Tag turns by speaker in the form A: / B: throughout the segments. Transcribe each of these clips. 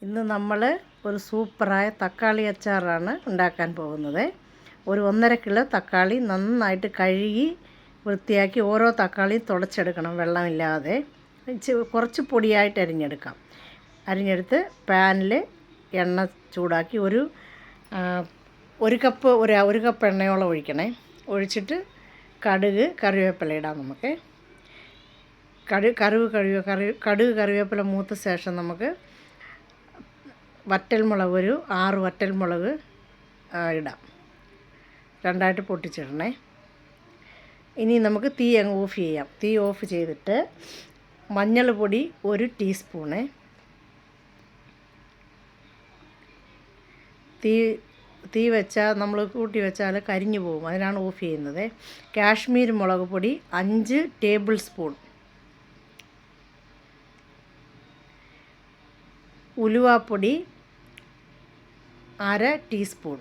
A: ഇന്ന് നമ്മൾ ഒരു സൂപ്പറായ തക്കാളി അച്ചാറാണ് ഉണ്ടാക്കാൻ പോകുന്നത്. ഒരു 1.5 കിലോ തക്കാളി നന്നായിട്ട് കഴുകി വൃത്തിയാക്കി ഓരോ തക്കാളിയും തുടച്ചെടുക്കണം, വെള്ളമില്ലാതെ. കുറച്ച് പൊടിയായിട്ട് അരിഞ്ഞെടുക്കാം. അരിഞ്ഞെടുത്ത് പാനിൽ എണ്ണ ചൂടാക്കി ഒരു കപ്പ് എണ്ണയോളം ഒഴിക്കണേ. ഒഴിച്ചിട്ട് കറിവേപ്പില ഇടാം. നമുക്ക് കറിവേപ്പില മൂത്ത ശേഷം നമുക്ക് വറ്റൽമുളക് 6 വറ്റൽമുളക് ഇടാം. രണ്ടായിട്ട് പൊട്ടിച്ചിടണേ. ഇനി നമുക്ക് തീ അങ്ങ് ഓഫ് ചെയ്യാം. തീ ഓഫ് ചെയ്തിട്ട് മഞ്ഞൾ പൊടി 1 ടീസ്പൂണ്, തീ വെച്ചാൽ നമ്മൾ കൂട്ടി വെച്ചാൽ കരിഞ്ഞു പോകും, അതിനാണ് ഓഫ് ചെയ്യുന്നത്. കാശ്മീർ മുളക് പൊടി 5 ടേബിൾ സ്പൂൺ, ഉലുവാപ്പൊടി 1/2 ടീസ്പൂൺ,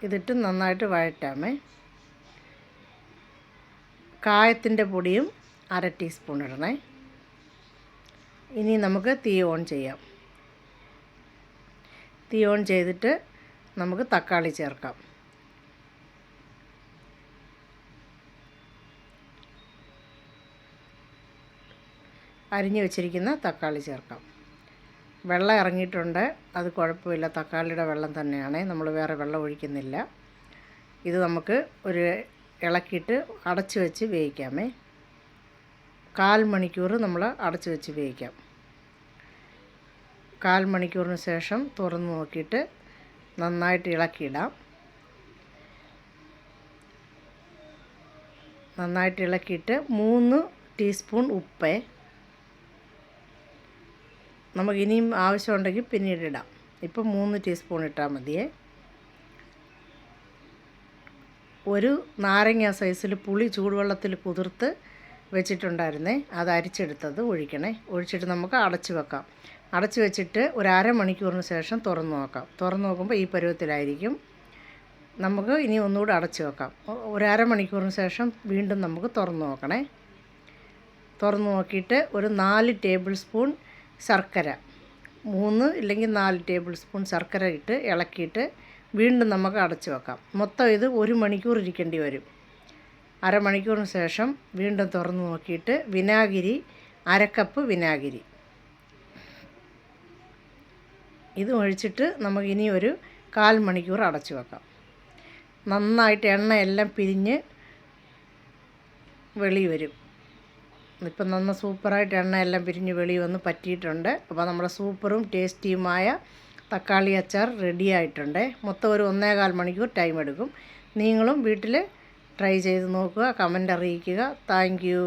A: ഇതിട്ട് നന്നായിട്ട് വഴറ്റാമേ. കായത്തിൻ്റെ പൊടിയും 1/2 ടീസ്പൂൺ ഇടണേ. ഇനി നമുക്ക് തീ ഓൺ ചെയ്യാം. തീ ഓൺ ചെയ്തിട്ട് നമുക്ക് തക്കാളി ചേർക്കാം. അരിഞ്ഞു വെച്ചിരിക്കുന്ന തക്കാളി ചേർക്കാം. വെള്ളം ഇറങ്ങിയിട്ടുണ്ട്, അത് കുഴപ്പമില്ല, തക്കാളിയുടെ വെള്ളം തന്നെയാണ്, നമ്മൾ വേറെ വെള്ളം ഒഴിക്കുന്നില്ല. ഇത് നമുക്ക് ഒരു ഇളക്കിയിട്ട് അടച്ചു വെച്ച് വേവിക്കാമേ. 1/4 മണിക്കൂർ നമ്മൾ അടച്ചു വെച്ച് വേവിക്കാം. 1/4 മണിക്കൂറിന് ശേഷം തുറന്ന് നോക്കിയിട്ട് നന്നായിട്ട് ഇളക്കിയിടാം. നന്നായിട്ട് ഇളക്കിയിട്ട് 3 ടീസ്പൂൺ ഉപ്പ്, നമുക്ക് ഇനിയും ആവശ്യമുണ്ടെങ്കിൽ പിന്നീട് ഇടാം. ഇപ്പം 3 ടീസ്പൂൺ ഇട്ടാൽ മതിയേ. ഒരു നാരങ്ങ സൈസിൽ പുളി ചൂടുവെള്ളത്തിൽ കുതിർത്ത് വെച്ചിട്ടുണ്ടായിരുന്നേ, അത് അരിച്ചെടുത്തത് ഒഴിക്കണേ. ഒഴിച്ചിട്ട് നമുക്ക് അടച്ച് വെക്കാം. അടച്ച് വെച്ചിട്ട് ഒരു 1/2 മണിക്കൂറിന് ശേഷം തുറന്ന് നോക്കാം. തുറന്ന് നോക്കുമ്പോൾ ഈ പരുവത്തിലായിരിക്കും. നമുക്ക് ഇനി ഒന്നുകൂടെ അടച്ച് വെക്കാം. ഒരു 1/2 മണിക്കൂറിന് ശേഷം വീണ്ടും നമുക്ക് തുറന്ന് നോക്കണേ. തുറന്ന് നോക്കിയിട്ട് ഒരു 4 ടേബിൾ സ്പൂൺ ശർക്കര, 3 ഇല്ലെങ്കിൽ 4 ടേബിൾ സ്പൂൺ ശർക്കര ഇട്ട് ഇളക്കിയിട്ട് വീണ്ടും നമുക്ക് അടച്ച് വെക്കാം. മൊത്തം ഇത് 1 മണിക്കൂർ ഇരിക്കേണ്ടി വരും. 1/2 മണിക്കൂറിന് ശേഷം വീണ്ടും തുറന്ന് നോക്കിയിട്ട് വിനാഗിരി 1/2 കപ്പ് വിനാഗിരി ഇത് ഒഴിച്ചിട്ട് നമുക്ക് ഇനി ഒരു 1/4 മണിക്കൂർ അടച്ച് വെക്കാം. നന്നായിട്ട് എണ്ണയെല്ലാം പിരിഞ്ഞ് വെളി വരും. ഇപ്പം നന്ന സൂപ്പറായിട്ട് എണ്ണയെല്ലാം പിരിഞ്ഞ് വെളി വന്ന് പറ്റിയിട്ടുണ്ട്. അപ്പോൾ നമ്മുടെ സൂപ്പറും ടേസ്റ്റിയുമായ തക്കാളി അച്ചാർ റെഡി ആയിട്ടുണ്ട്. മൊത്തം ഒരു 1.25 മണിക്കൂർ ടൈം എടുക്കും. നിങ്ങളും വീട്ടിൽ ട്രൈ ചെയ്ത് നോക്കുക, കമൻ്റ് അറിയിക്കുക. Thank you.